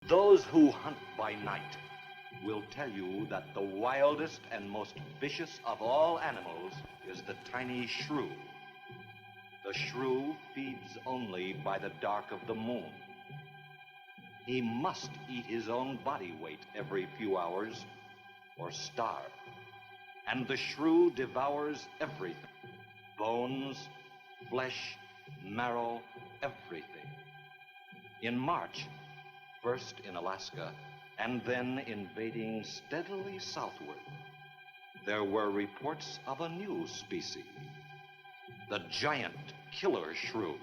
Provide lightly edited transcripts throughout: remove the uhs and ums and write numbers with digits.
Those who hunt by night will tell you that the wildest and most vicious of all animals is the tiny shrew. The shrew feeds only by the dark of the moon. He must eat his own body weight every few hours or starve. And the shrew devours everything. Bones, flesh, marrow, everything. In March, first in Alaska, and then invading steadily southward, there were reports of a new species, the giant killer shrew.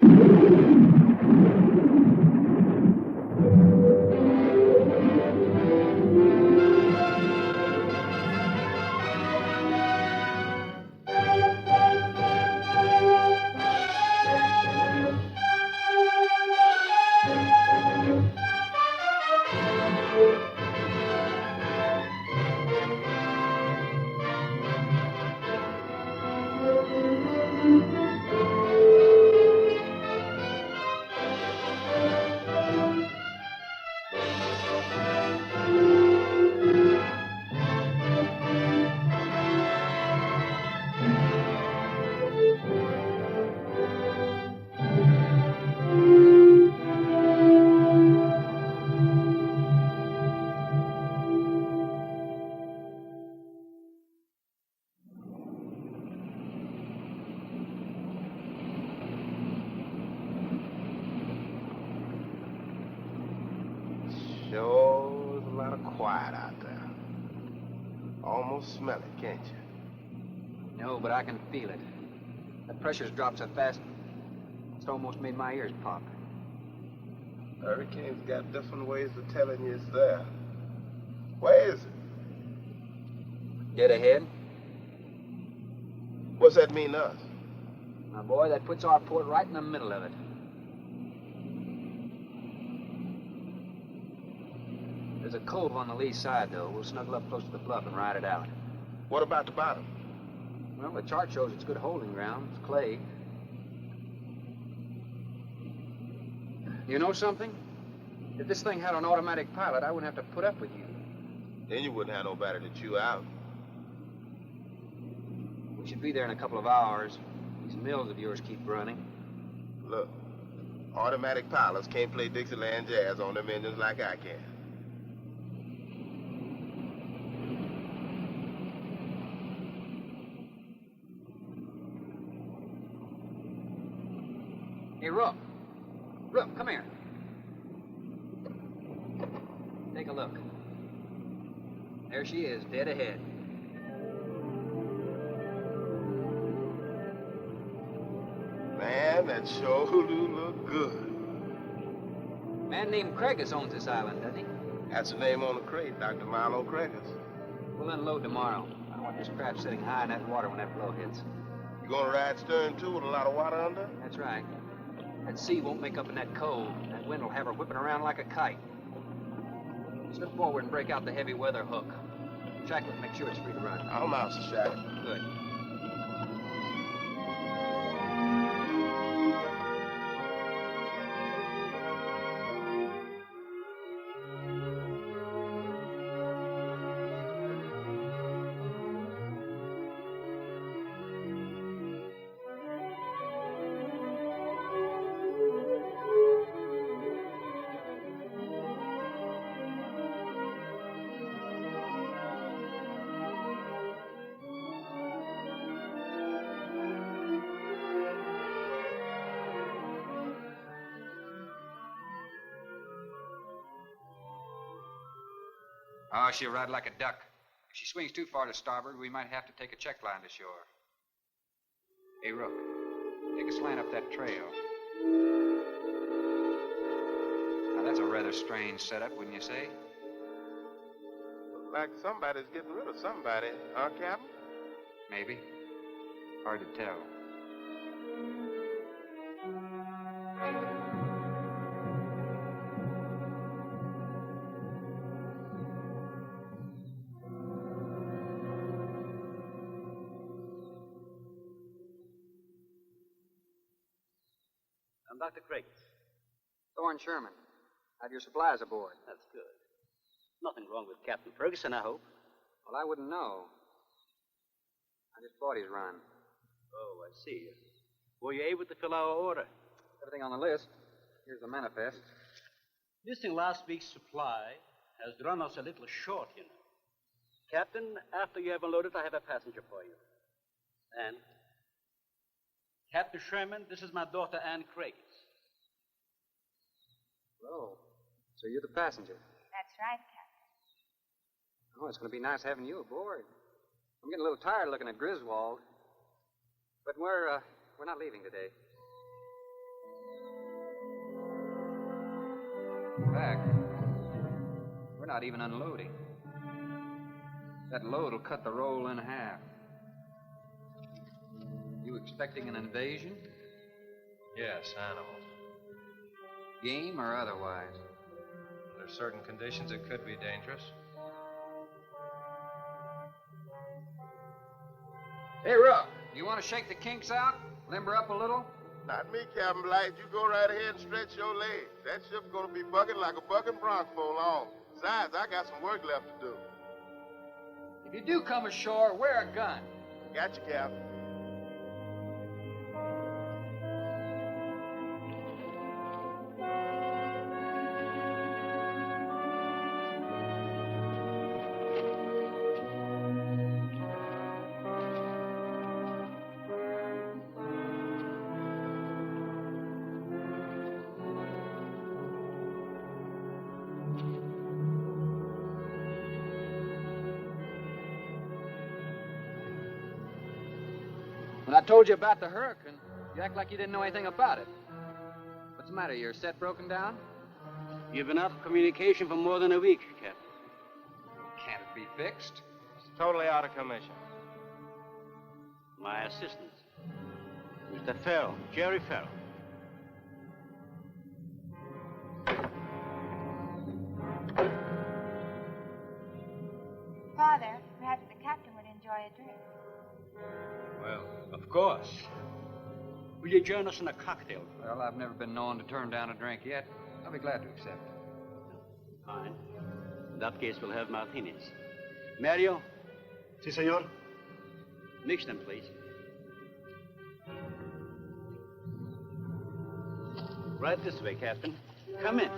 Sure is a lot of quiet out there. Almost smell it, can't you? No, but I can feel it. The pressure's dropped so fast, it's almost made my ears pop. Hurricane's got different ways of telling you it's there. Where is it? Dead ahead. What's that mean to us? My boy, that puts our port right in the middle of it. There's a cove on the lee side, though. We'll snuggle up close to the bluff and ride it out. What about the bottom? Well, the chart shows it's good holding ground. It's clay. You know something? If this thing had an automatic pilot, I wouldn't have to put up with you. Then you wouldn't have nobody to chew out. We should be there in a couple of hours. These mills of yours keep running. Look, automatic pilots can't play Dixieland jazz on them engines like I can. Hey, Rook. Rook, come here. Take a look. There she is, dead ahead. Man, that sure do look good. A man named Craigus owns this island, doesn't he? That's the name on the crate, Dr. Milo Craigus. We'll unload tomorrow. I want this craft sitting high in that water when that blow hits. You gonna ride stern, too, with a lot of water under? That's right. That sea won't make up in that cove. That wind will have her whipping around like a kite. Slip forward and break out the heavy weather hook. Shackle it, make sure it's free to run. I'm out, Sir Shackle. Good. Oh, she'll ride like a duck. If she swings too far to starboard, we might have to take a check line to shore. Hey, Rook, take a slant up that trail. Now, that's a rather strange setup, wouldn't you say? Like somebody's getting rid of somebody, huh, Captain? Maybe. Hard to tell. I'm Dr. Craigus. Thorne Sherman. Have your supplies aboard. That's good. Nothing wrong with Captain Ferguson, I hope. Well, I wouldn't know. I just bought his run. Oh, I see. Were you able to fill our order? Everything on the list. Here's the manifest. Missing last week's supply has run us a little short, you know. Captain, after you have unloaded, I have a passenger for you. And? Captain Sherman, this is my daughter, Ann Craig. Oh, so you're the passenger. That's right, Captain. Oh, it's going to be nice having you aboard. I'm getting a little tired looking at Griswold. But we're not leaving today. In fact, we're not even unloading. That load will cut the roll in half. You expecting an invasion? Yes, animals. Game or otherwise? Under certain conditions, it could be dangerous. Hey, Ruck, you want to shake the kinks out? Limber up a little? Not me, Captain Blight. You go right ahead and stretch your legs. That ship's gonna be bucking like a bucking bronc for long. Besides, I got some work left to do. If you do come ashore, wear a gun. Got you, Captain. When I told you about the hurricane, you act like you didn't know anything about it. What's the matter? Your set broken down? You've been out of communication for more than a week, Captain. Can't it be fixed? It's totally out of commission. My assistant, Mr. Farrell, Jerry Farrell. Father, perhaps the captain would enjoy a drink. Well, of course. Will you join us in a cocktail? Well, I've never been known to turn down a drink yet. I'll be glad to accept. Fine. In that case, we'll have martinis. Mario, Si, senor. mix them, please. Right this way, Captain. Come in.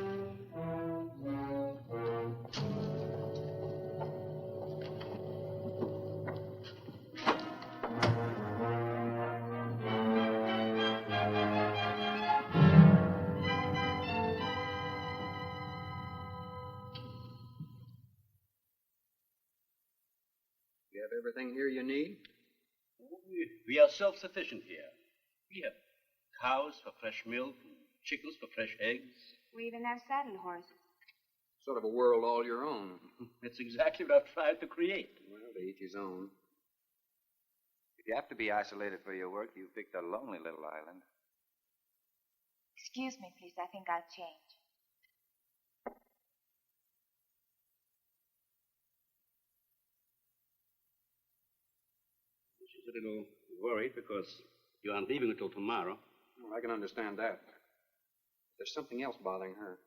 You have everything here you need? We are self-sufficient here. We have cows for fresh milk and chickens for fresh eggs. We even have saddle horses. Sort of a world all your own. That's exactly what I've tried to create. Well, to each his own. If you have to be isolated for your work, you picked a lonely little island. Excuse me, please. I think I'll change. She's a little worried because you aren't leaving until tomorrow. Well, I can understand that. There's something else bothering her.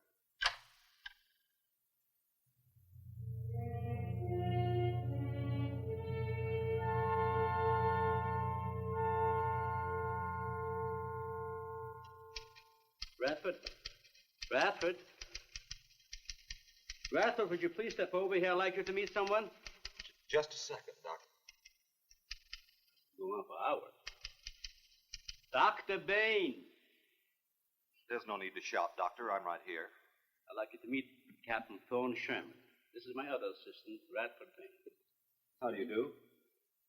Bradford? Bradford? Bradford, would you please step over here? I'd like you to meet someone. Just a second, Doctor. Go on for hours. Dr. Bain. There's no need to shout, Doctor. I'm right here. I'd like you to meet Captain Thorne Sherman. This is my other assistant, Bradford Bain. How do you do?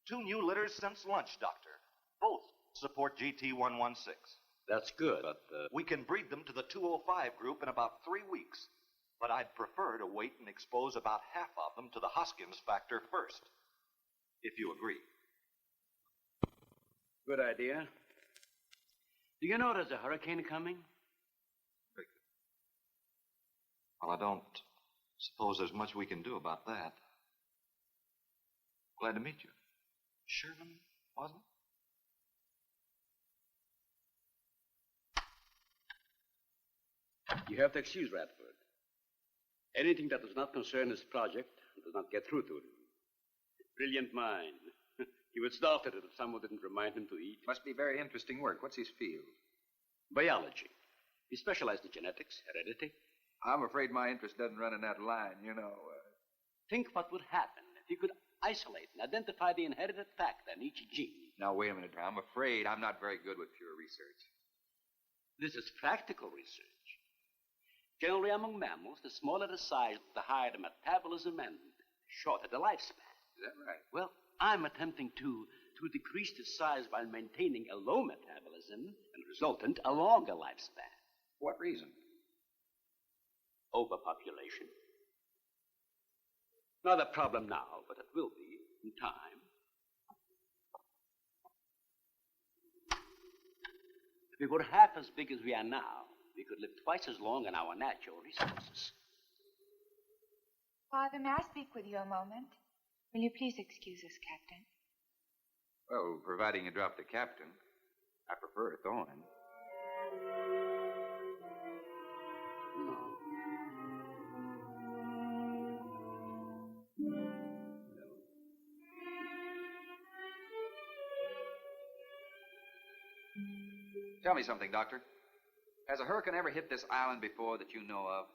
2 new litters since lunch, Doctor. Both support GT116. That's good, but, We can breed them to the 205 group in about 3 weeks. But I'd prefer to wait and expose about half of them to the Hoskins factor first. If you agree. good idea. Do you know there's a hurricane coming? Well, I don't suppose there's much we can do about that. Glad to meet you. Sherman, wasn't it? You have to excuse Radford. Anything that does not concern his project does not get through to him. Brilliant mind. He would start it if someone didn't remind him to eat. Must be very interesting work. What's his field? Biology. He specialized in genetics, heredity. I'm afraid my interest doesn't run in that line, you know. Think what would happen if he could isolate and identify the inherited factor in each gene. Now, wait a minute. I'm afraid I'm not very good with pure research. This is practical research. Generally, among mammals, the smaller the size, the higher the metabolism and shorter the lifespan. Is that right? Well, I'm attempting to decrease the size while maintaining a low metabolism and resultant a longer lifespan. What reason? Overpopulation. Not a problem now, but it will be in time. If we were half as big as we are now, we could live twice as long on our natural resources. Father, may I speak with you a moment? Will you please excuse us, Captain? Well, providing you drop the captain. I prefer a thorn. No. Tell me something, Doctor. Has a hurricane ever hit this island before that you know of?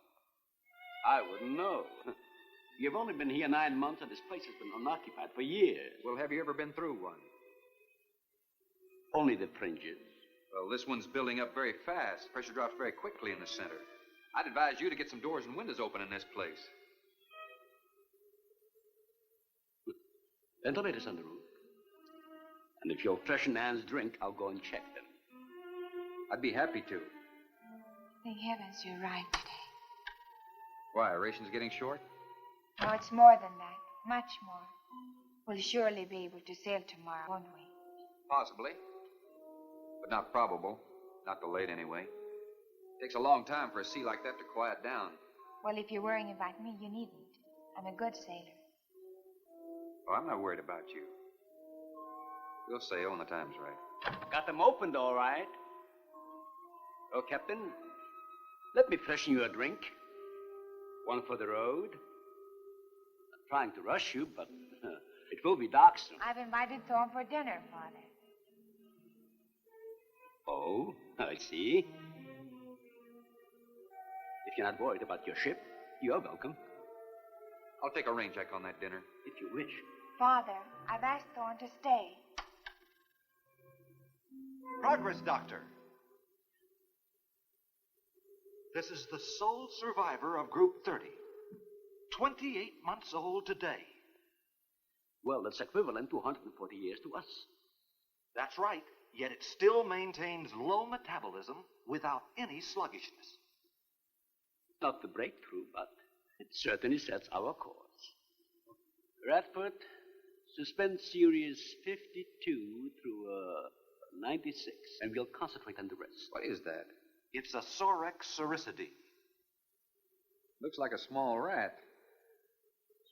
I wouldn't know. You've only been here 9 months, and this place has been unoccupied for years. Well, have you ever been through one? Only the fringes. Well, this one's building up very fast. Pressure drops very quickly in the center. I'd advise you to get some doors and windows open in this place. Ventilators on the roof. And if you'll freshen Anne's drink, I'll go and check them. I'd be happy to. Thank heavens you arrived today. Why, rations getting short? No, it's more than that. Much more. We'll surely be able to sail tomorrow, won't we? Possibly. But not probable. Not delayed, anyway. Takes a long time for a sea like that to quiet down. Well, if you're worrying about me, you needn't. I'm a good sailor. Oh, I'm not worried about you. We'll sail when the time's right. Got them opened, all right. Oh, Captain, let me freshen you a drink. One for the road. I'm trying to rush you, but it will be dark soon. I've invited Thorne for dinner, Father. Oh, I see. If you're not worried about your ship, you're welcome. I'll take a rain check on that dinner. If you wish. Father, I've asked Thorne to stay. Progress, Doctor. This is the sole survivor of Group 30. 28 months old today. Well, that's equivalent to 140 years to us. That's right, yet it still maintains low metabolism without any sluggishness. Not the breakthrough, but it certainly sets our course. Radford, suspend series 52 through 96, and we'll concentrate on the rest. What is that? It's a Sorex cericidae. Looks like a small rat.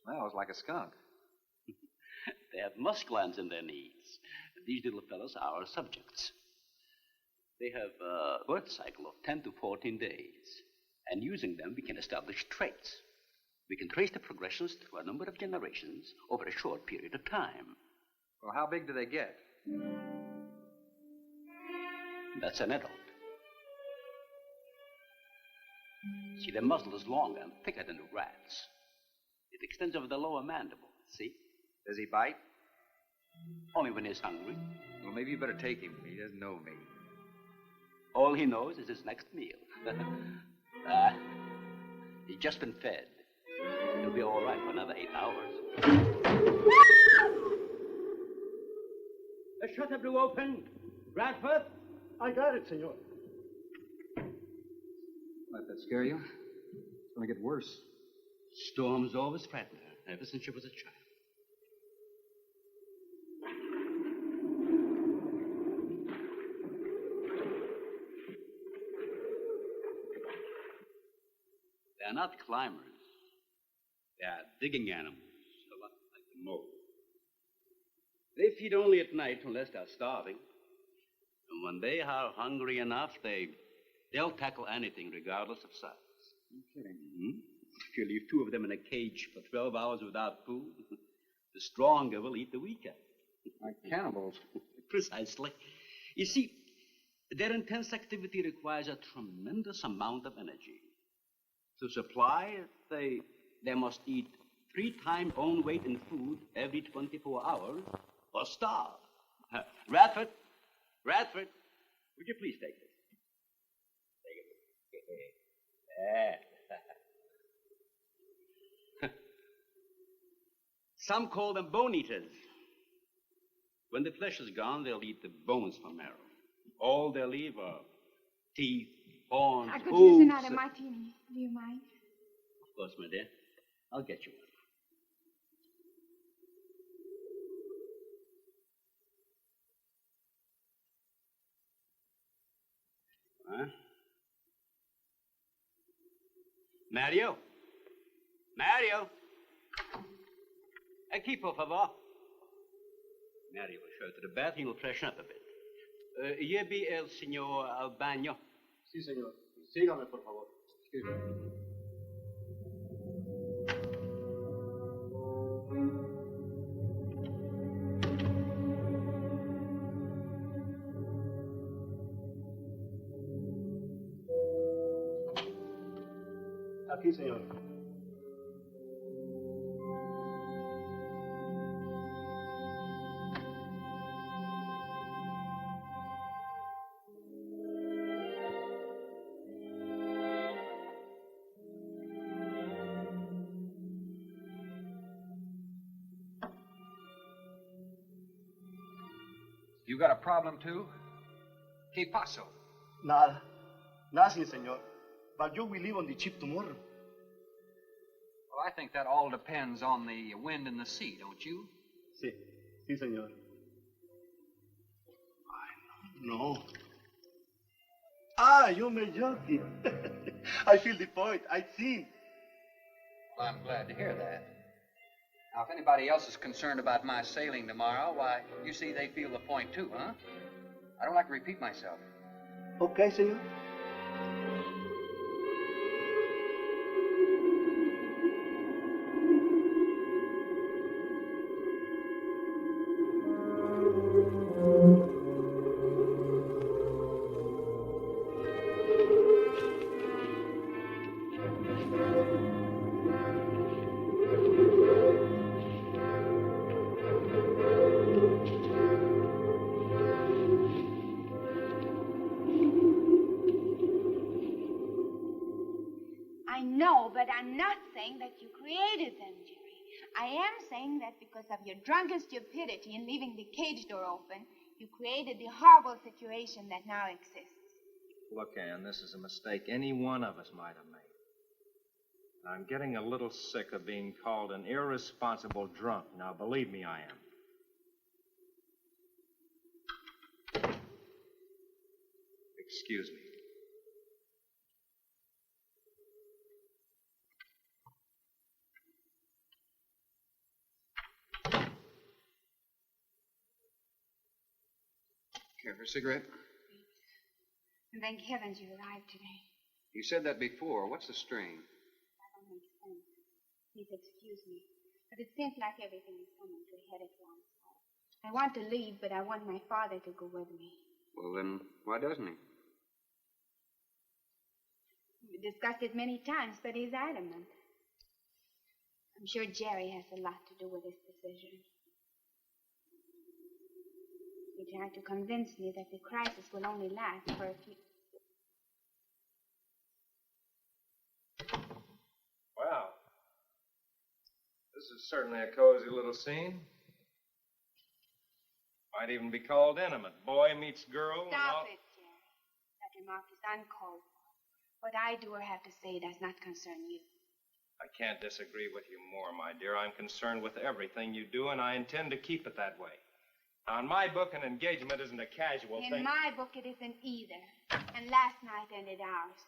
Smells like a skunk. They have musk glands in their knees. These little fellows are our subjects. They have a birth cycle of 10 to 14 days. And using them, we can establish traits. We can trace the progressions through a number of generations over a short period of time. Well, how big do they get? That's an adult. See, their muzzle is longer and thicker than the rat's. It extends over the lower mandible, see? Does he bite? Only when he's hungry. Well, maybe you better take him. He doesn't know me. All he knows is his next meal. He's just been fed. He'll be all right for another 8 hours. The shutter blew open. Bradford? I got it, senor. Let that scare you? It's going to get worse. Storms always frighten her, ever since she was a child. They're not climbers. They are digging animals, a lot like the mole. They feed only at night unless they're starving. And when they are hungry enough, they'll tackle anything regardless of size. You're kidding. Mm-hmm. If you leave two of them in a cage for 12 hours without food, the stronger will eat the weaker. Like cannibals. Precisely. You see, their intense activity requires a tremendous amount of energy. To supply it, they must eat 3 times own weight in food every 24 hours or starve. Radford, would you please take this? Take it. Some call them bone eaters. When the flesh is gone, they'll eat the bones for marrow. All they'll leave are teeth, horns, I could hooves. use another martini. Do you mind? Of course, my dear. I'll get you one. Huh? Mario? Aquí, por favor. Mario will show to the bath. He will freshen up a bit. Lleve el señor al baño. Sí, señor. Sígame, por favor. Excuse me. Aquí, señor. You got a problem, too? ¿Qué pasó? Nada. Nothing, señor. But you will leave on the ship tomorrow. Well, I think that all depends on the wind and the sea, don't you? Sí. Sí, señor. No. You may joking. I feel the point. I think. Well, I'm glad to hear that. Now, if anybody else is concerned about my sailing tomorrow, why, you see they feel the point, too, huh? I don't like to repeat myself. Okay, señor. I know, but I'm not saying that you created them, Jerry. I am saying that because of your drunken stupidity in leaving the cage door open, you created the horrible situation that now exists. Look, Ann, this is a mistake any one of us might have made. I'm getting a little sick of being called an irresponsible drunk. Now, believe me, I am. Excuse me. Care for a cigarette? And thank heavens you arrived today. You said that before. What's the strain? That don't make sense. Please excuse me. But it seems like everything is coming to a head at once. I want to leave, but I want my father to go with me. Well, then, why doesn't he? We discussed it many times, but he's adamant. I'm sure Jerry has a lot to do with this decision. He tried to convince me that the crisis will only last for a few... Wow. This is certainly a cozy little scene. Might even be called intimate. Boy meets girl. Stop it, Jerry. That remark is uncalled for. What I do or have to say does not concern you. I can't disagree with you more, my dear. I'm concerned with everything you do, and I intend to keep it that way. Now, in my book, an engagement isn't a casual thing. In my book, it isn't either. And last night ended ours.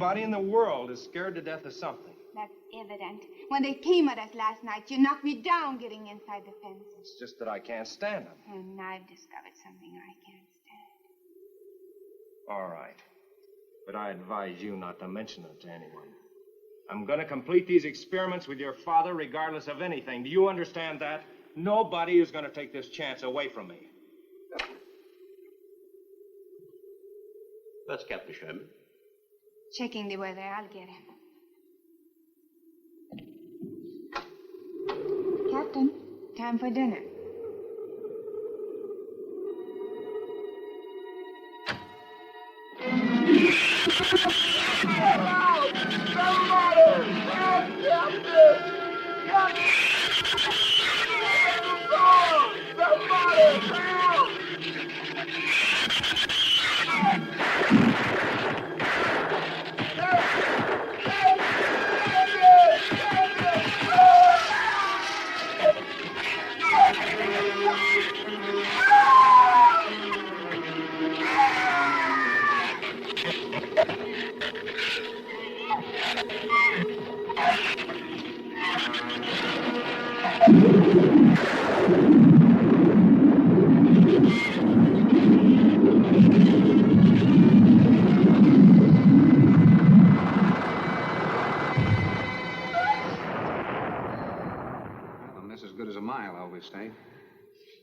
Everybody in the world is scared to death of something. That's evident. When they came at us last night, you knocked me down getting inside the fence. It's just that I can't stand them. And I've discovered something I can't stand. All right. But I advise you not to mention it to anyone. I'm going to complete these experiments with your father regardless of anything. Do you understand that? Nobody is going to take this chance away from me. That's Captain Sherman. Checking the weather. I'll get him. Captain, time for dinner.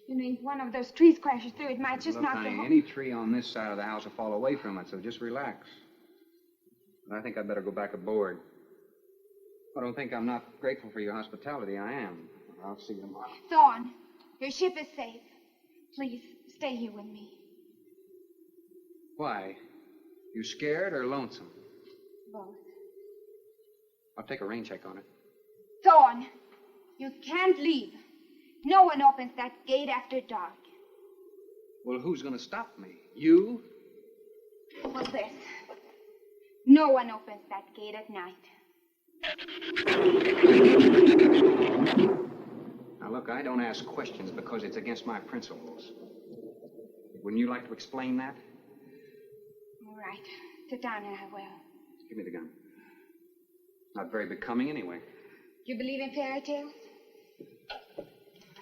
You know, if one of those trees crashes through, it might just Look, knock honey, the whole... any tree on this side of the house will fall away from it, so just relax. But I think I'd better go back aboard. I don't think I'm not grateful for your hospitality. I am. I'll see you tomorrow. Thorne, your ship is safe. Please, stay here with me. Why? You scared or lonesome? Both. I'll take a rain check on it. Thorne, you can't leave. No one opens that gate after dark. Well, who's going to stop me? You? Well, this. No one opens that gate at night. Now, look, I don't ask questions because it's against my principles. Wouldn't you like to explain that? All right. Sit down and I will. Give me the gun. Not very becoming anyway. You believe in fairy tales?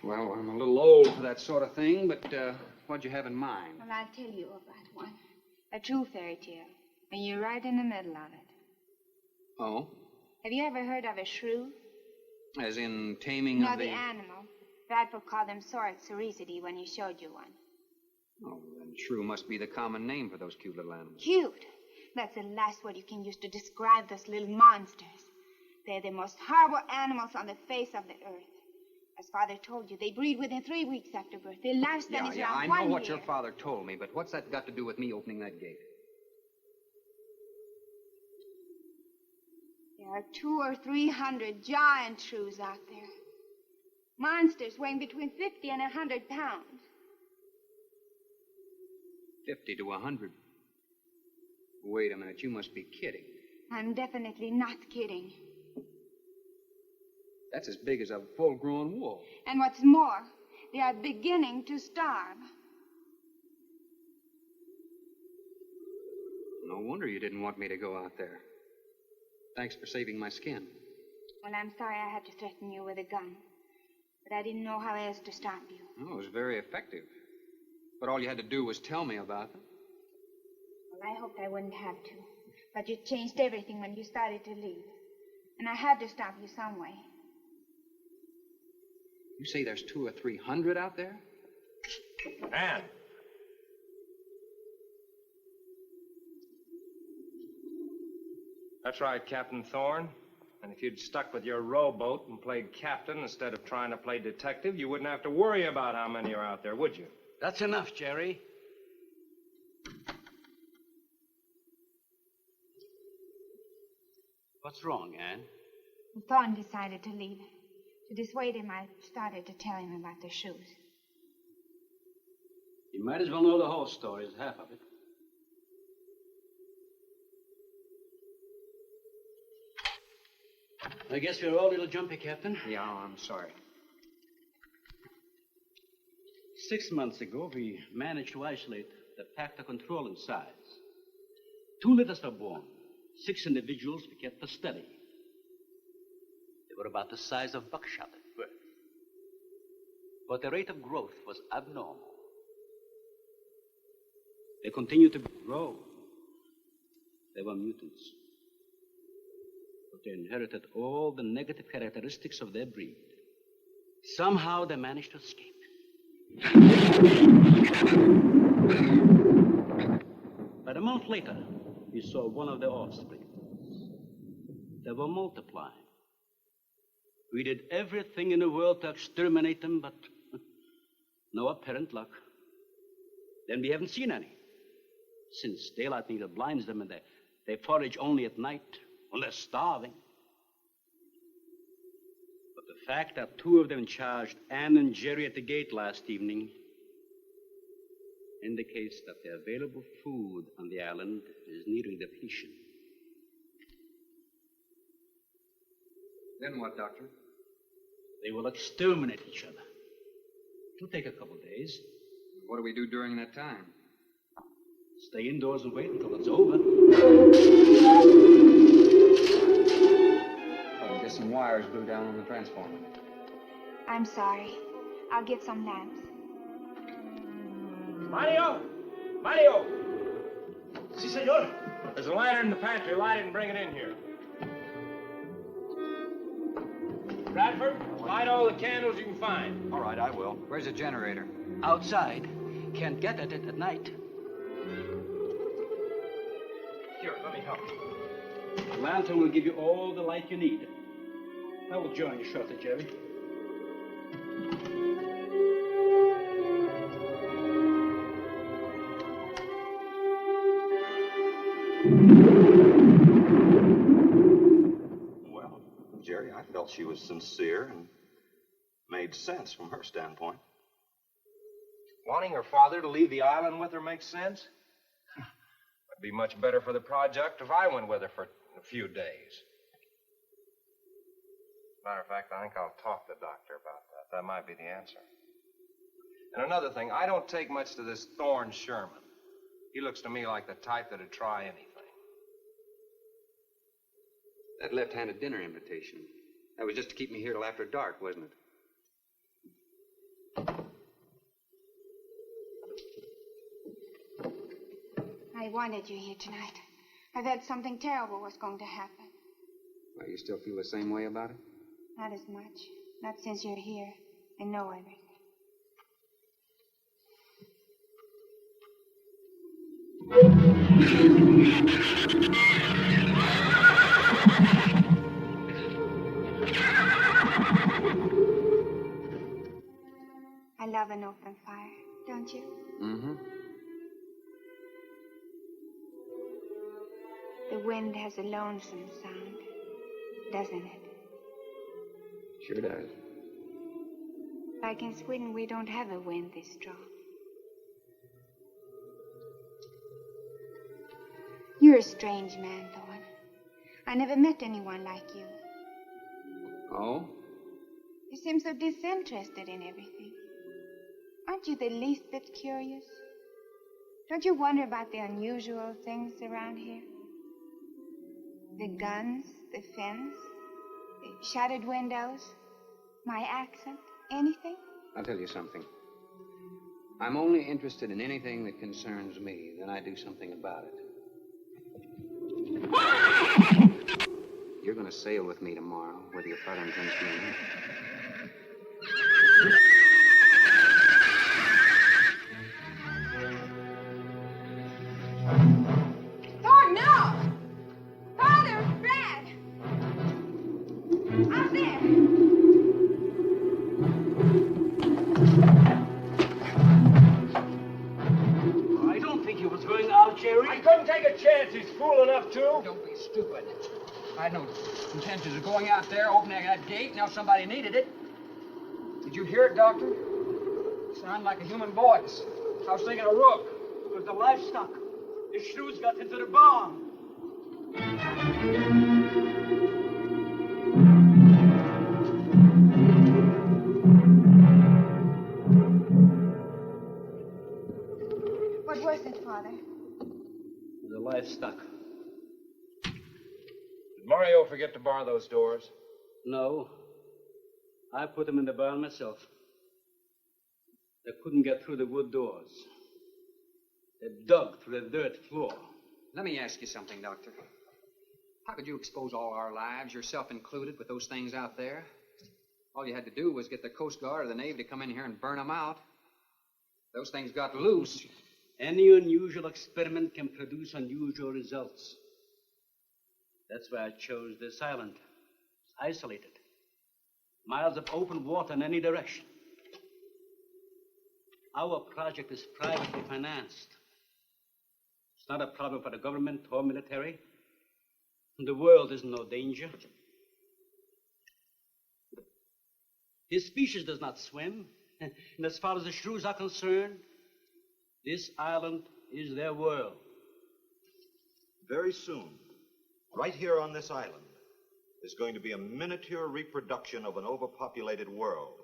Well, I'm a little old for that sort of thing, but what'd you have in mind? Well, I'll tell you about one. A true fairy tale. And you're right in the middle of it. Oh? Have you ever heard of a shrew? As in taming No, of the animal. Bradford called them soricity when he showed you one. Oh, then shrew must be the common name for those cute little animals. Cute. That's the last word you can use to describe those little monsters. They're the most horrible animals on the face of the earth. As Father told you, they breed within 3 weeks after birth. Their lifespan is around 1 year. I know what your father told me, but what's that got to do with me opening that gate? There are 200 or 300 giant shrews out there. Monsters weighing between 50 and 100 pounds. 50 to 100. Wait a minute, you must be kidding. I'm definitely not kidding. That's as big as a full-grown wolf. And what's more, they are beginning to starve. No wonder you didn't want me to go out there. Thanks for saving my skin. Well, I'm sorry I had to threaten you with a gun. But I didn't know how else to stop you. Oh, it was very effective. But all you had to do was tell me about them. Well, I hoped I wouldn't have to. But you changed everything when you started to leave. And I had to stop you some way. You say there's 200 or 300 out there? Anne. That's right, Captain Thorne. And if you'd stuck with your rowboat and played captain instead of trying to play detective, you wouldn't have to worry about how many are out there, would you? That's enough, Jerry. What's wrong, Anne? Thorne decided to leave. To dissuade him, I started to tell him about the shoes. You might as well know the whole story as half of it. I guess we're all a little jumpy, Captain. Yeah, I'm sorry. 6 months ago, we managed to isolate the factor controlling size. 2 litters were born. 6 individuals we kept for study. They were about the size of buckshot at birth. But the rate of growth was abnormal. They continued to grow. They were mutants. But they inherited all the negative characteristics of their breed. Somehow they managed to escape. But a month later, we saw one of their offspring. They were multiplying. We did everything in the world to exterminate them, but no apparent luck. Then we haven't seen any. Since daylight neither blinds them and they forage only at night when they're starving. But the fact that 2 of them charged Anne and Jerry at the gate last evening indicates that the available food on the island is nearing depletion. Then what, Doctor? They will exterminate each other. It'll take a couple days. What do we do during that time? Stay indoors and wait until it's over. Probably get some wires glued down on the transformer. I'm sorry. I'll get some lamps. Mario! Mario! Si, senor. There's a lantern in the pantry. Light it and bring it in here. Bradford, light all the candles you can find. All right, I will. Where's the generator? Outside. Can't get at it at night. Here, let me help you. The lantern will give you all the light you need. I will join you shortly, Jerry. Well, Jerry, I felt she was sincere and made sense from her standpoint. Wanting her father to leave the island with her makes sense? It'd be much better for the project if I went with her for a few days. Matter of fact, I think I'll talk to the doctor about that. That might be the answer. And another thing, I don't take much to this Thorne Sherman. He looks to me like the type that'd try anything. That left-handed dinner invitation. That was just to keep me here till after dark, wasn't it? I wanted you here tonight. I thought something terrible was going to happen. Well, you still feel the same way about it? Not as much. Not since you're here and know everything. I love an open fire, don't you? Mm-hmm. The wind has a lonesome sound, doesn't it? Sure does. Like in Sweden, we don't have a wind this strong. You're a strange man, Thorne. I never met anyone like you. Oh? You seem so disinterested in everything. Aren't you the least bit curious? Don't you wonder about the unusual things around here? The guns, the fence, the shattered windows, my accent, anything? I'll tell you something. I'm only interested in anything that concerns me. Then I do something about it. You're going to sail with me tomorrow, whether your father intends to or not. Thorne, no! Father, Brad! Out there! I don't think he was going out, Jerry. I couldn't take a chance. He's fool enough to. Don't be stupid. I had no intentions of going out there, opening that gate. Now somebody needed it. Did you hear it, Doctor? It sounded like a human voice. I was thinking of Rook. It was the livestock. The Shrews got into the barn. What was it, Father? The livestock. Mario forget to bar those doors? No. I put them in the barn myself. They couldn't get through the wood doors. They dug through the dirt floor. Let me ask you something, Doctor. How could you expose all our lives, yourself included, with those things out there? All you had to do was get the Coast Guard or the Navy to come in here and burn them out. Those things got loose. Any unusual experiment can produce unusual results. That's why I chose this island. It's isolated. Miles of open water in any direction. Our project is privately financed. It's not a problem for the government or military. The world is in no danger. His species does not swim. And as far as the Shrews are concerned, this island is their world. Very soon, right here on this island, is going to be a miniature reproduction of an overpopulated world.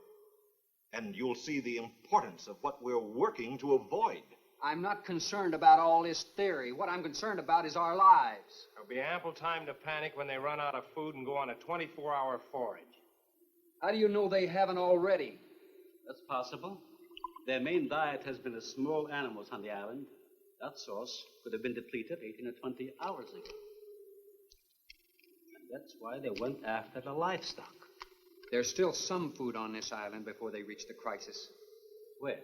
And you'll see the importance of what we're working to avoid. I'm not concerned about all this theory. What I'm concerned about is our lives. There'll be ample time to panic when they run out of food and go on a 24-hour forage. How do you know they haven't already? That's possible. Their main diet has been the small animals on the island. That source could have been depleted 18 or 20 hours ago. And that's why they went after the livestock. There's still some food on this island before they reach the crisis. Where?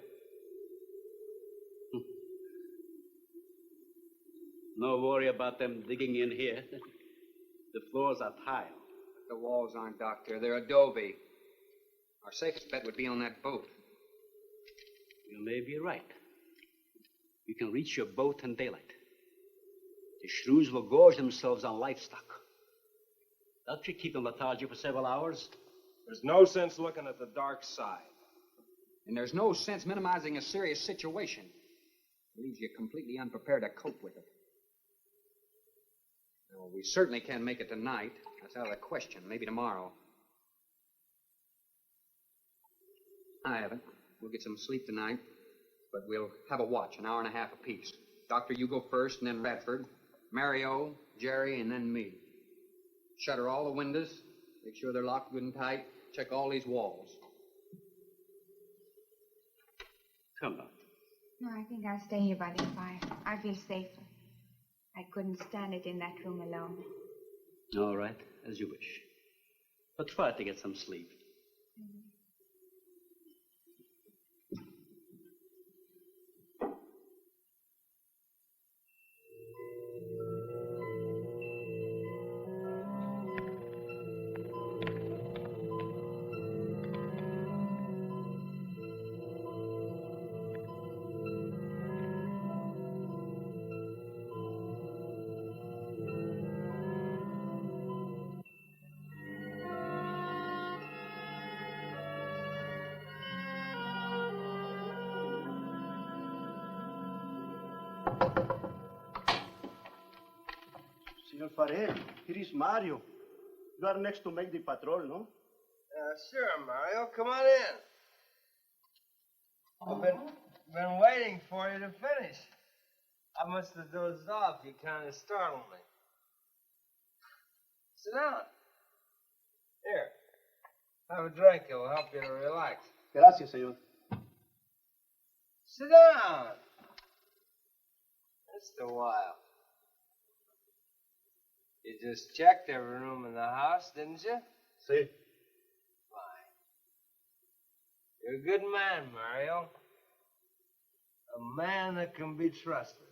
No worry about them digging in here. The floors are tile. But the walls aren't, Doctor. They're adobe. Our safest bet would be on that boat. You may be right. You can reach your boat in daylight. The Shrews will gorge themselves on livestock. That should keep them lethargic for several hours. There's no sense looking at the dark side. And there's no sense minimizing a serious situation. It leaves you completely unprepared to cope with it. Well, we certainly can't make it tonight. That's out of the question. Maybe tomorrow. I haven't. We'll get some sleep tonight, but we'll have a watch, an hour and a half apiece. Doctor, you go first, and then Radford, Mario, Jerry, and then me. Shutter all the windows, make sure they're locked good and tight, check all these walls. Come on. No, I think I'll stay here by the fire. I feel safer. I couldn't stand it in that room alone. All right, as you wish. But try to get some sleep. Senor Farrell, here is Mario. You are next to make the patrol, no? Sure, Mario. Come on in. I've been waiting for you to finish. I must have dozed off. You kind of startled me. Sit down. Here. Have a drink. It'll help you to relax. Gracias, señor. Sit down. Just a while. You just checked every room in the house, didn't you? Sí. Fine. You're a good man, Mario. A man that can be trusted.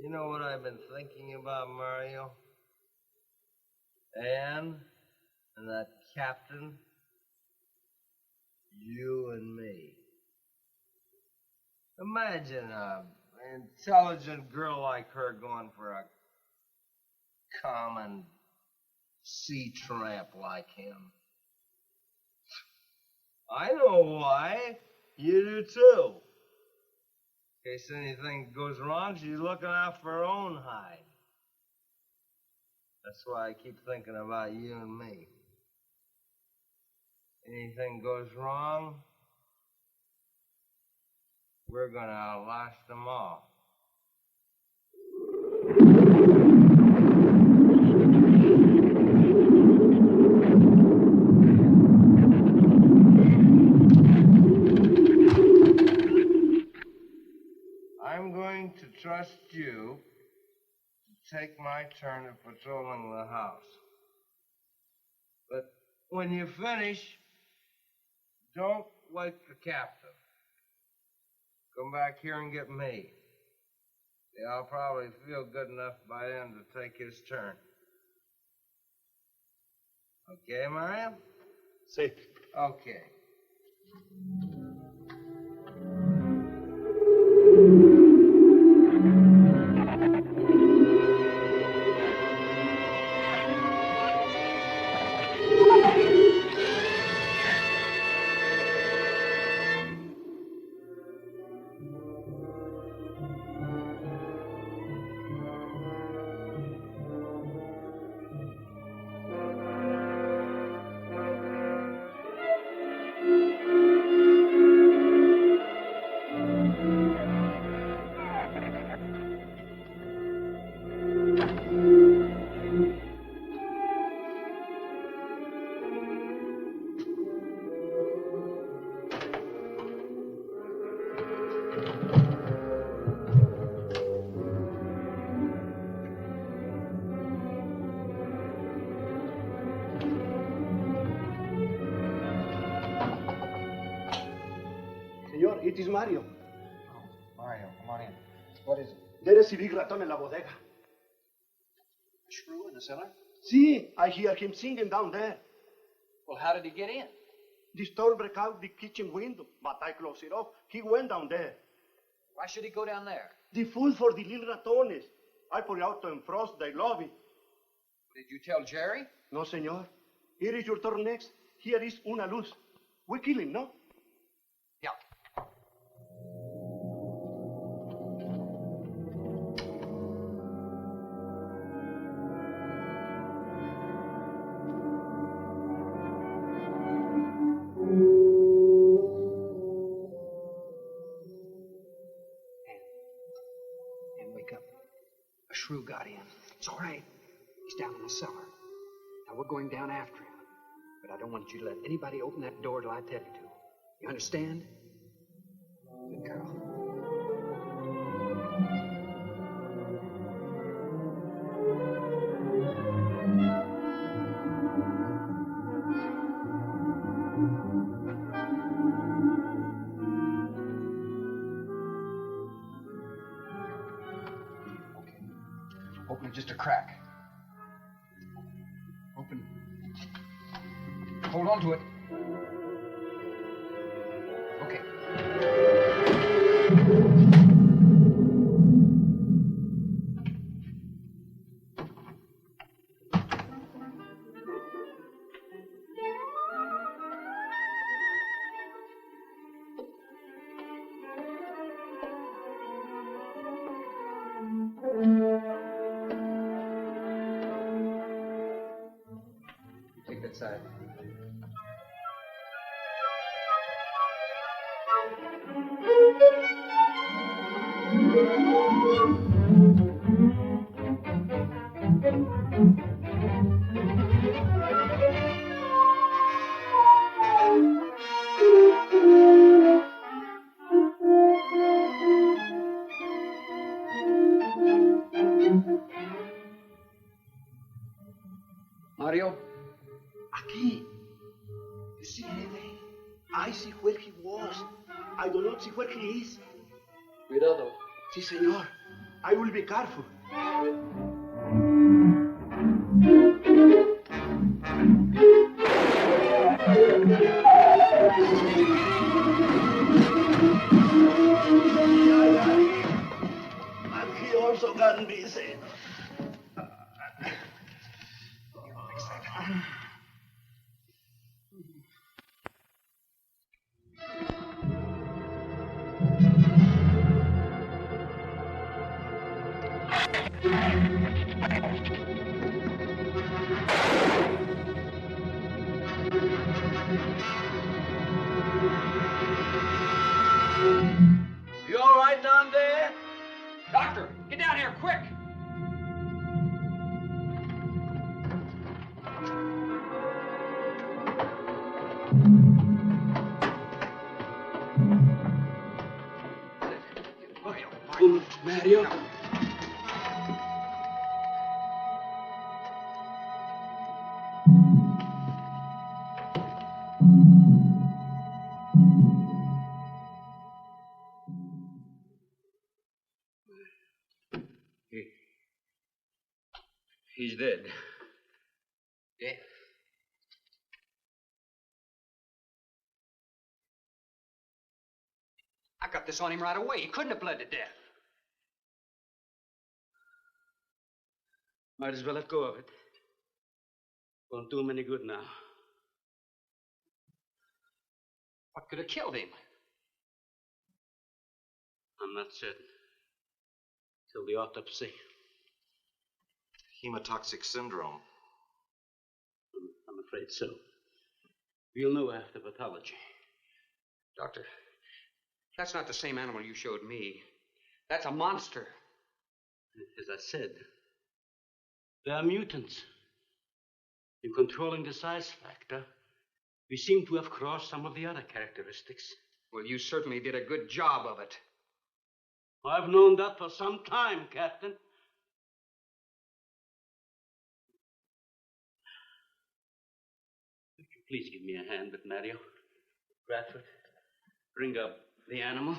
You know what I've been thinking about, Mario? Anne and that captain. You and me. Imagine an intelligent girl like her going for a common sea tramp like him. I know why. You do too. In case anything goes wrong, she's looking out for her own hide. That's why I keep thinking about you and me. Anything goes wrong, we're gonna outlast them all. I'm going to trust you to take my turn at patrolling the house. But when you finish, don't wake the captain. Come back here and get me. Yeah, I'll probably feel good enough by then to take his turn. Okay, Mario? Sí. Okay. Señor, it is Mario. Mario, come on in. What is it? There is a big raton in la bodega. A shrew in the cellar? See, I hear him singing down there. Well, how did he get in? The store break out the kitchen window, but I close it off. He went down there. Why should he go down there? The food for the little ratones. I put it out to frost. They love it. Did you tell Jerry? No, señor. Here is your turn next. Here is una luz. We kill him, no? Yeah. And wake up. A shrew got in. It's all right. He's down in the cellar. Now we're going down after him. But I don't want you to let anybody open that door till I tell you to. You understand? Good girl. Okay. Open it just a crack. Open. Hold on to it. Okay. You take that side. Mario? Aquí. You see, Jefe? I see where he was. I do not see where he is. Cuidado. Sí, señor. I will be careful. And he also got busy. You quick! Mario. He's dead. Dead? I got this on him right away. He couldn't have bled to death. Might as well let go of it. Won't do him any good now. What could have killed him? I'm not certain. Till the autopsy. Hemotoxic syndrome. I'm afraid so. We'll know after pathology. Doctor, that's not the same animal you showed me. That's a monster. As I said, they are mutants. In controlling the size factor, we seem to have crossed some of the other characteristics. Well, you certainly did a good job of it. I've known that for some time, Captain. Would you please give me a hand with Mario? Bradford, bring up the animal.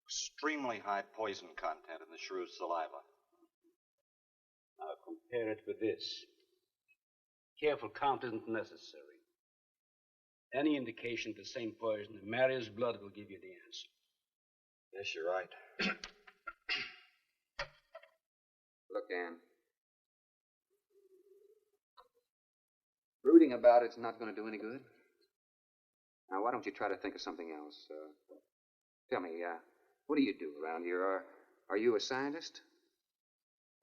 Extremely high poison content in the Shrews' saliva. Now compare it with this. Careful count isn't necessary. Any indication of the same poison in Mario's blood will give you the answer. Yes, you're right. Look, Ann. Brooding about it's not going to do any good. Now, why don't you try to think of something else? Tell me, what do you do around here? Are you a scientist?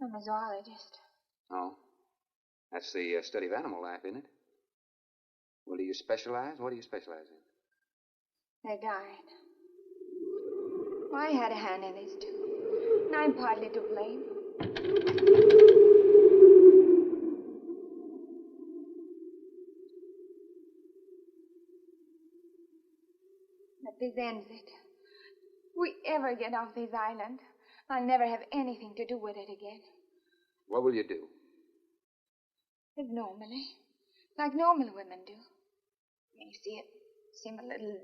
I'm a zoologist. Oh. That's the study of animal life, isn't it? Well, do you specialize? What do you specialize in? They died. Well, I had a hand in this, too. And I'm partly to blame. But this ends it. If we ever get off this island, I'll never have anything to do with it again. What will you do? Live normally. Like normal women do. You see, it seemed a little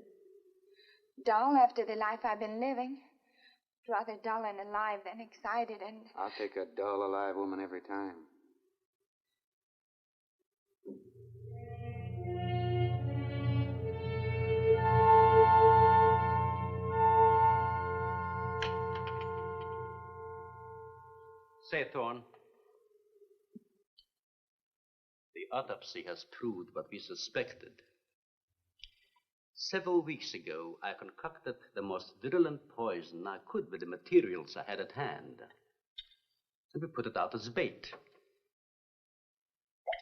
dull after the life I've been living. Rather dull and alive than excited and... I'll take a dull, alive woman every time. Say, Thorne, the autopsy has proved what we suspected. Several weeks ago, I concocted the most virulent poison I could with the materials I had at hand. And we put it out as bait.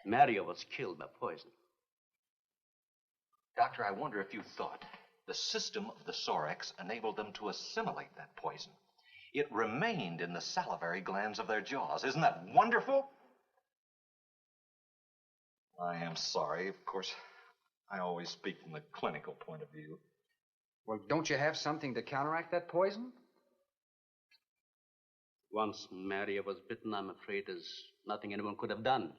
Mario was killed by poison. Doctor, I wonder if you thought the system of the Sorex enabled them to assimilate that poison. It remained in the salivary glands of their jaws. Isn't that wonderful? I am sorry. Of course, I always speak from the clinical point of view. Well, don't you have something to counteract that poison? Once Mario was bitten, I'm afraid there's nothing anyone could have done.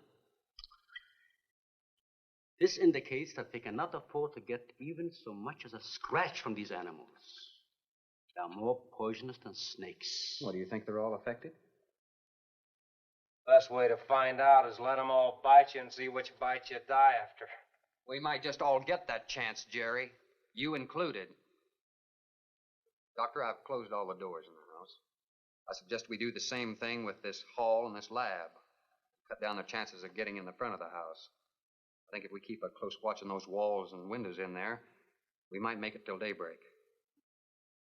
This indicates that they cannot afford to get even so much as a scratch from these animals. They are more poisonous than snakes. What, do you think they're all affected? Best way to find out is let them all bite you and see which bite you die after. We might just all get that chance, Jerry. You included. Doctor, I've closed all the doors in the house. I suggest we do the same thing with this hall and this lab. Cut down the chances of getting in the front of the house. I think if we keep a close watch on those walls and windows in there, we might make it till daybreak.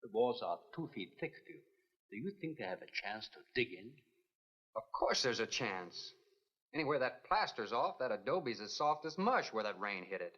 The walls are 2 feet thick, Phil. Do you think they have a chance to dig in? Of course there's a chance. Anywhere that plaster's off, that adobe's as soft as mush where that rain hit it.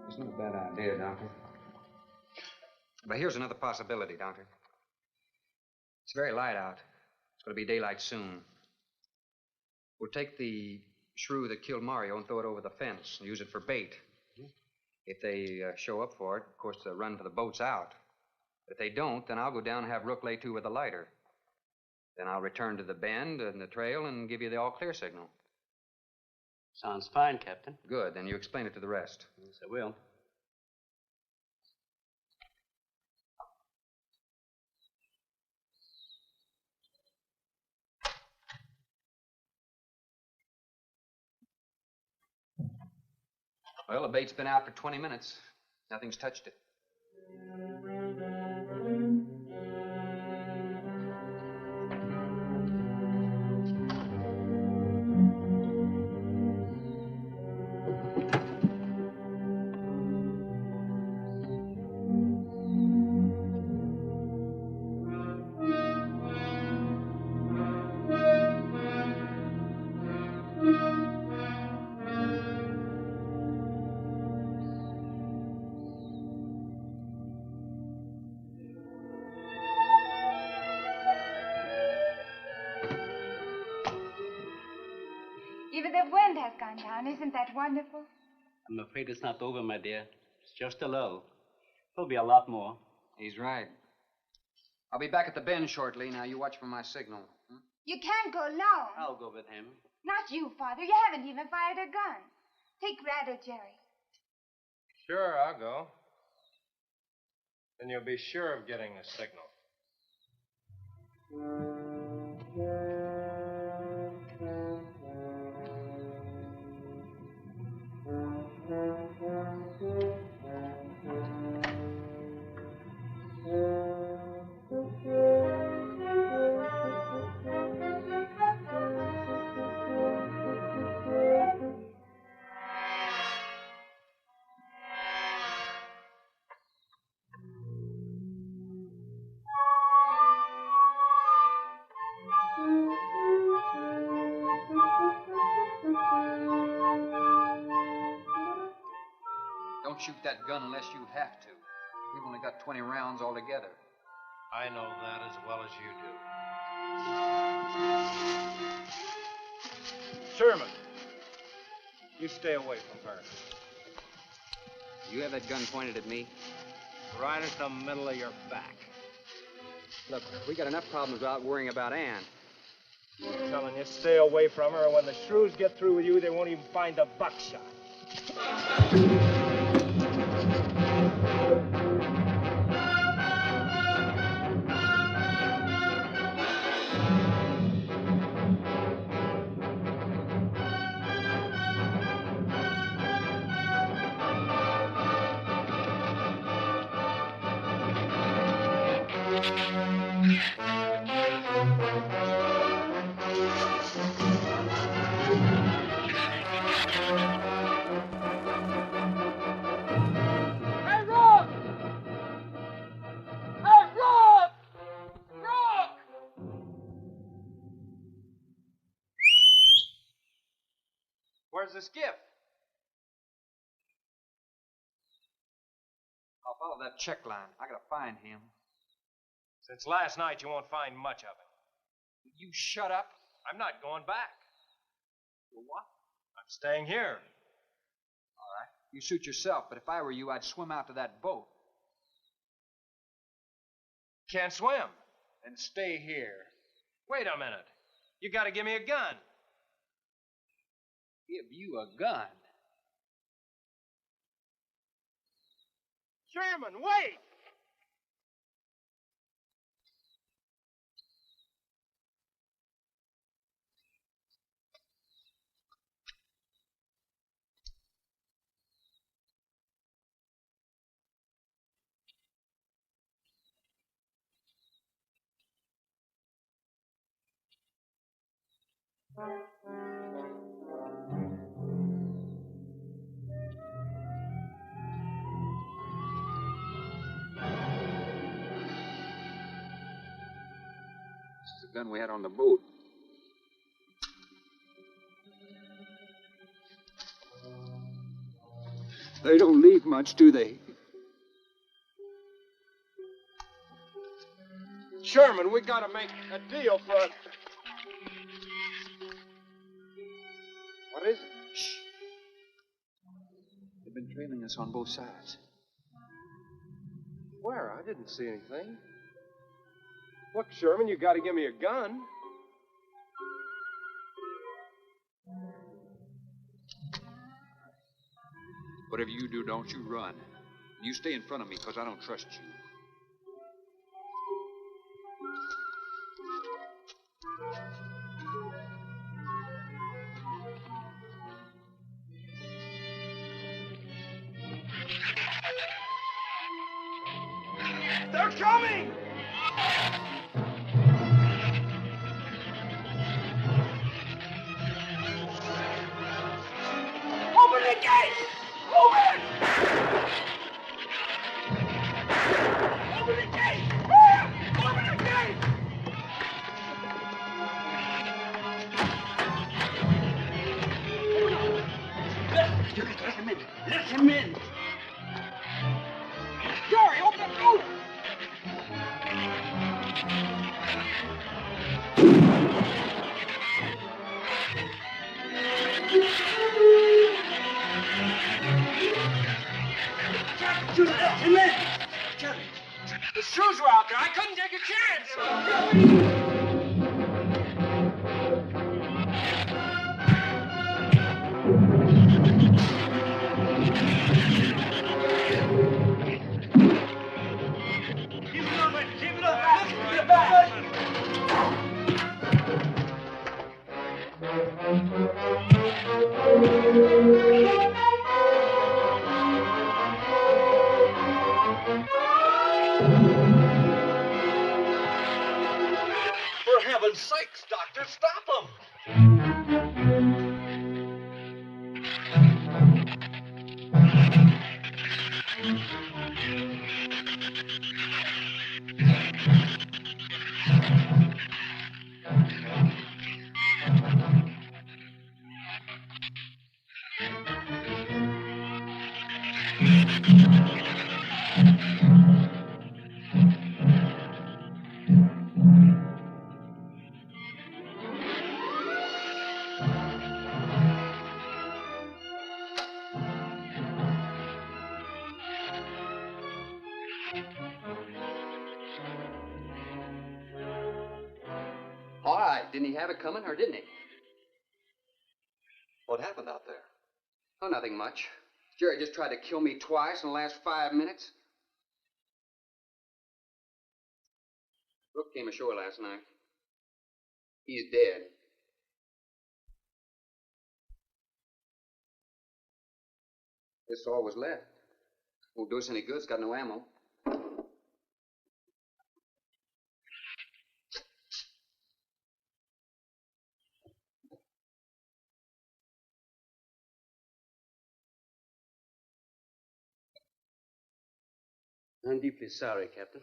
It's not a bad idea, Doctor. But here's another possibility, Doctor. It's very light out. It's going to be daylight soon. We'll take the shrew that killed Mario and throw it over the fence and use it for bait. If they show up for it, of course, they'll run for the boats out. If they don't, then I'll go down and have Rook lay to with a lighter. Then I'll return to the bend and the trail and give you the all-clear signal. Sounds fine, Captain. Good. Then you explain it to the rest. Yes, I will. Well, the bait's been out for 20 minutes. Nothing's touched it. Even the wind has gone down. Isn't that wonderful? I'm afraid it's not over, my dear. It's just a lull. There'll be a lot more. He's right. I'll be back at the bend shortly. Now, you watch for my signal. You can't go alone. I'll go with him. Not you, Father. You haven't even fired a gun. Take Red or Jerry. Sure, I'll go. Then you'll be sure of getting a signal. Don't shoot that gun unless you have to. We've only got 20 rounds altogether. I know that as well as you do. Sherman, you stay away from her. You have that gun pointed at me? Right at the middle of your back. Look, we got enough problems without worrying about Ann. I'm telling you, stay away from her, or when the Shrews get through with you, they won't even find the buckshot. Where's the skiff? I'll follow that check line. I gotta find him. Since last night, you won't find much of him. You shut up. I'm not going back. For what? I'm staying here. All right. You suit yourself, but if I were you, I'd swim out to that boat. Can't swim. Then stay here. Wait a minute. You gotta give me a gun. Give you a gun? Chairman, wait! This is the gun we had on the boat. They don't leave much, do they? Sherman, we gotta make a deal for... What is it? Shh. They've been trailing us on both sides. Where? I didn't see anything. Look, Sherman, you gotta give me a gun. Whatever you do, don't you run. You stay in front of me, because I don't trust you. They're coming! Open the gate! Open! Open the gate! Open the gate! Let him in. Let him in. Jerry, open the door! You let him in. Jerry. The Shrews were out there. I couldn't take a chance. Get back! For heaven's sakes, Doctor, stop them! All right. Didn't he have it coming, or didn't he? What happened out there? Oh, nothing much. Jerry just tried to kill me twice in the last 5 minutes. Brooke came ashore last night. He's dead. This all was left. Won't do us any good. It's got no ammo. I'm deeply sorry, Captain.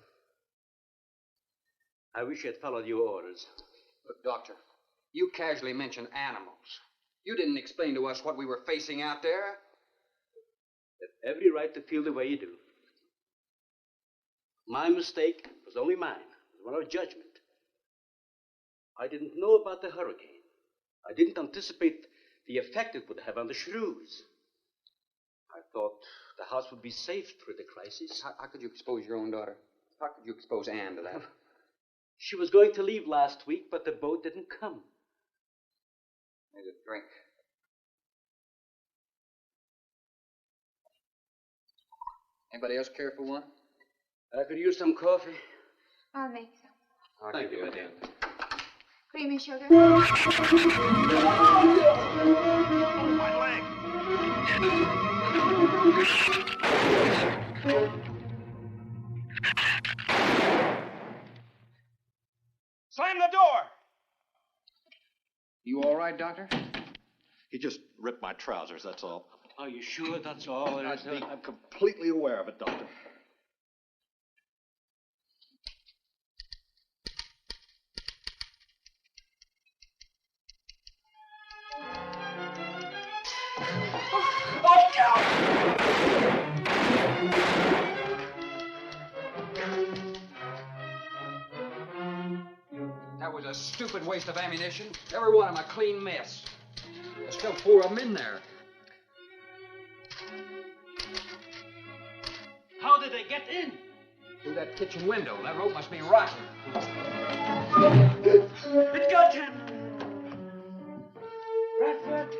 I wish I had followed your orders. Look, Doctor, you casually mentioned animals. You didn't explain to us what we were facing out there. You have every right to feel the way you do. My mistake was only mine. It was one of judgment. I didn't know about the hurricane. I didn't anticipate the effect it would have on the Shrews. I thought the house would be safe through the crisis. How could you expose your own daughter? How could you expose Anne to that? She was going to leave last week, but the boat didn't come. There's a drink. Anybody else care for one? I could use some coffee. I'll make some. Thank you, madam. Creamy sugar. My leg! Slam the door! You all right, Doctor? He just ripped my trousers, that's all. Are you sure that's all it is? I'm completely aware of it, Doctor. That was a stupid waste of ammunition. Every one of them a clean mess. There's still 4 of them in there. How did they get in? Through that kitchen window. That rope must be rotten. It got him! Bradford!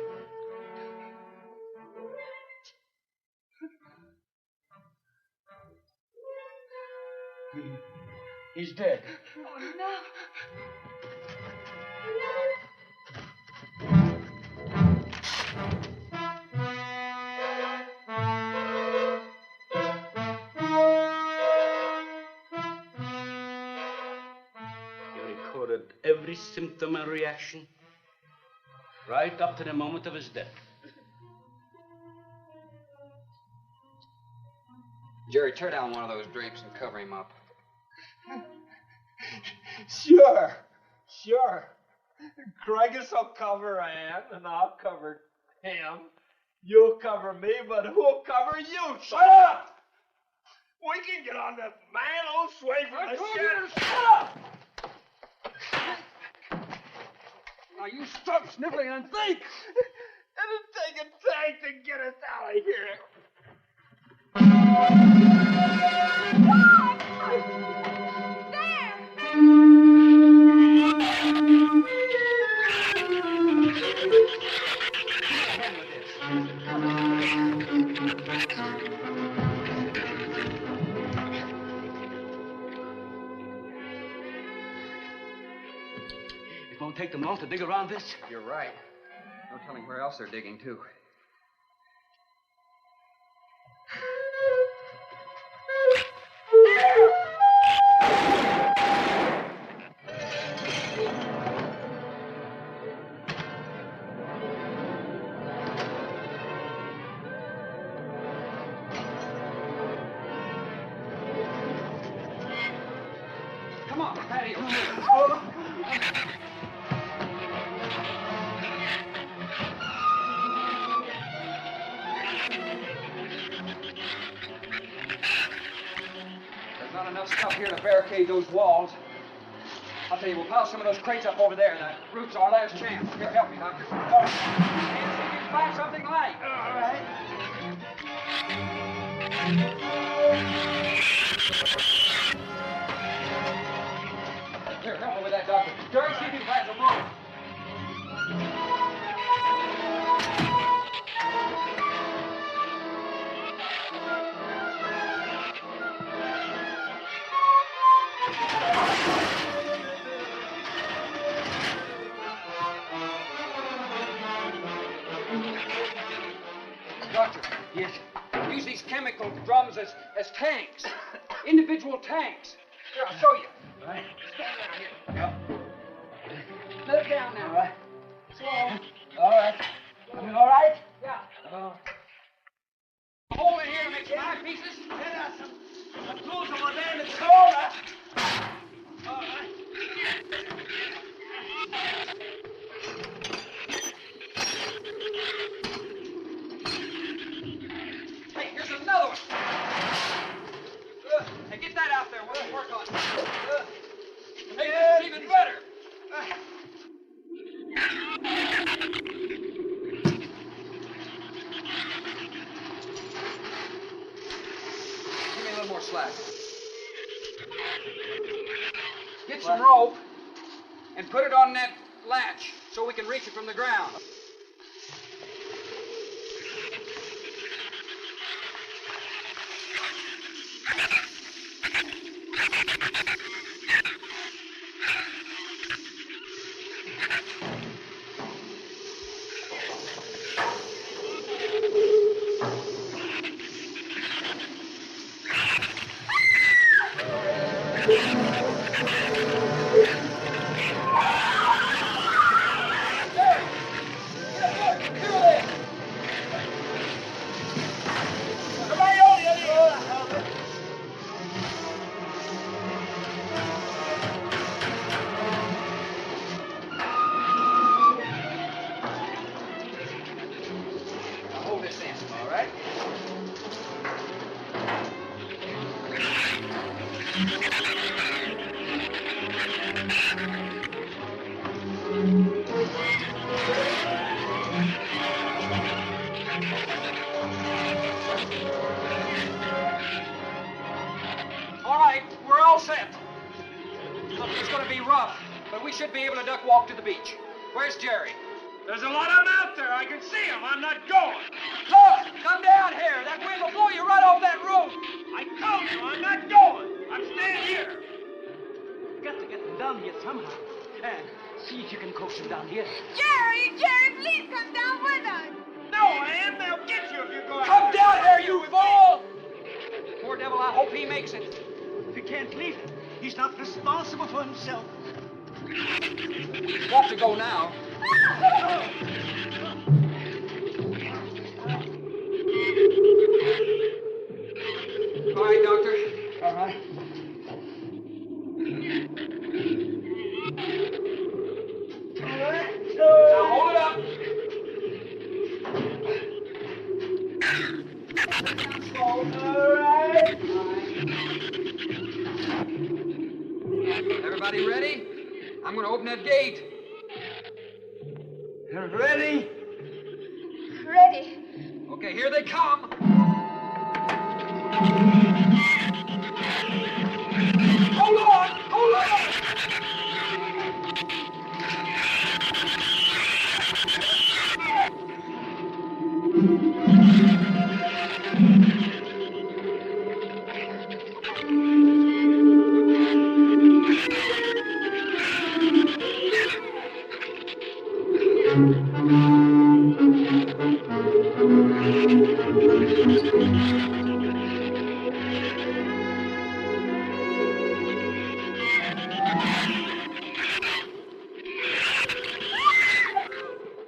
He's dead. Oh, no. You recorded every symptom and reaction, right up to the moment of his death. Jerry, tear down one of those drapes and cover him up. Sure. Craigus will cover Ann, and I'll cover him. You'll cover me, but who'll cover you? Shut up! We can get on this man-o sway from the shed. Shut up! Now you stop sniffling and think! It'll take a tank to get us out of here. It won't take them long to dig around this. You're right. No telling where else they're digging, too. Come on, Patty. There's not enough stuff here to barricade those walls. I'll tell you, we'll pile some of those crates up over there. The roof's our last chance. Here, help me, Doctor. Oh, can't see if you can find something light. All right. Here, help me with that, Doctor. Jerry, see if you can find some rope. Doctor. Yes. Use these chemical drums as tanks. Individual tanks. Here, I'll show you. All right. Stand down here. Let it down now. All right. Slow. All right. Coming all right? Yeah. Oh. Hole in here to make some eyepieces. Some tools over there in the corner. All right. Hey, here's another one. Hey, get that out there. We'll work on it. Make this even better. Give me a little more slack. Get some rope and put it on that latch so we can reach it from the ground. All right, we're all set. Look, it's going to be rough, but we should be able to duck walk to the beach. Where's Jerry? There's a lot of them out there. I can see them. I'm not going. Look, come down here. That wind will blow you right off that roof. I told you I'm not going. I'm staying here. Got to get them down here somehow. And see if you can coax them down here. Jerry, please come down with us. No, Ann, they'll get you if you go out. Come down here, you fool! Poor devil, I hope he makes it. We can't leave him. He's not responsible for himself. He's got to go now. All right, Doctor. All right. Now hold it up. Everybody ready? I'm going to open that gate. Ready? Ready. Okay, here they come. Hold on! Hold on!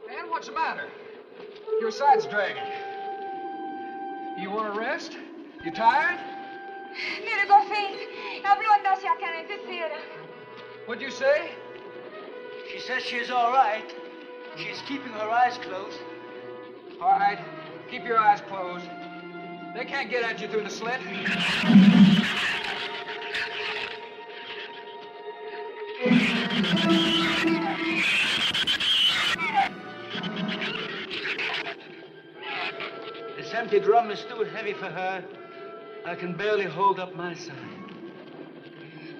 Man, what's the matter? Your side's dragging. You want to rest? You tired? Mira, go faint. Habló andase acá en desespera. What'd you say? She says she's all right. She's keeping her eyes closed. All right, keep your eyes closed. They can't get at you through the slit. This empty drum is too heavy for her. I can barely hold up my side.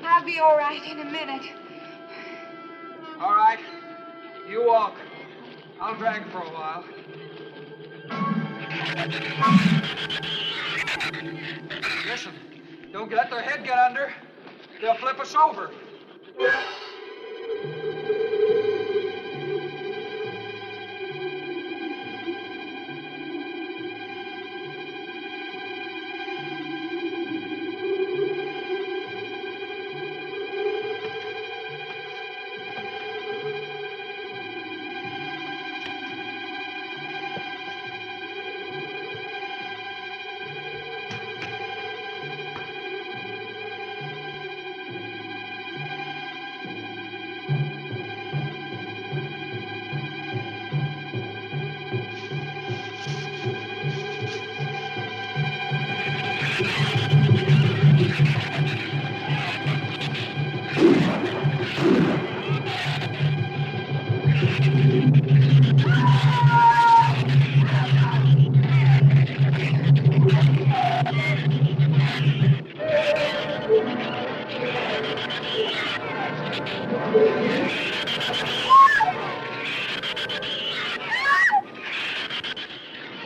I'll be all right in a minute. All right, you walk. I'll drag for a while. Listen, don't let their head get under. They'll flip us over.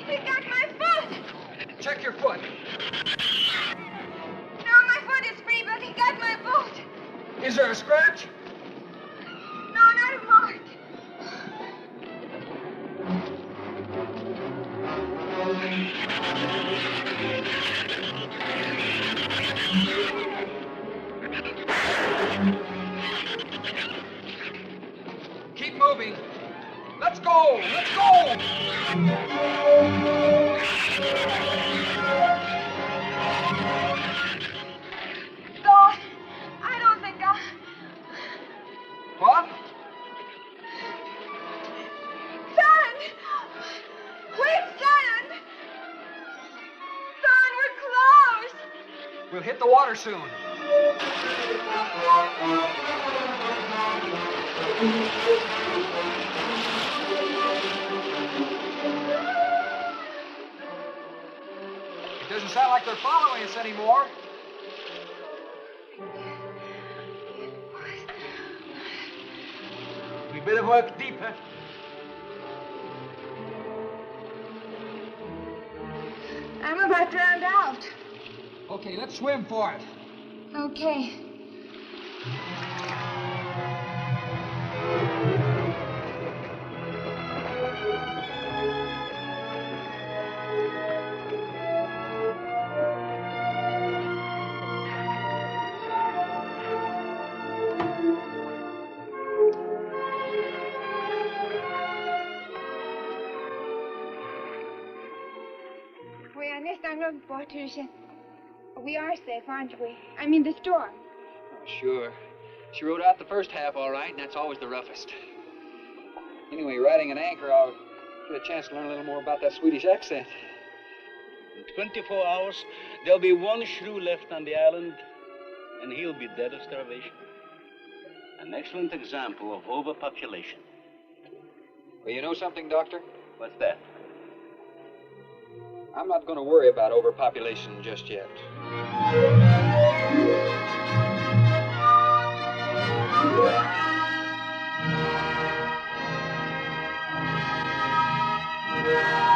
He got my foot. Check your foot. No, my foot is free, but he got my boot. Is there a scratch? No, not a mark. Keep moving. Let's go! Let's go! God, I don't think What? Son! Wait, son! Son, we're close! We'll hit the water soon. It doesn't sound like they're following us anymore. We better work deeper. I'm about drowned out. Okay, let's swim for it. Okay. We understand, Patricia. We are safe, aren't we? I mean, the storm. Sure. She rode out the first half all right, and that's always the roughest. Anyway, riding an anchor, I'll get a chance to learn a little more about that Swedish accent. In 24 hours, there'll be one shrew left on the island, and he'll be dead of starvation. An excellent example of overpopulation. Well, you know something, Doctor? What's that? I'm not going to worry about overpopulation just yet. Yeah.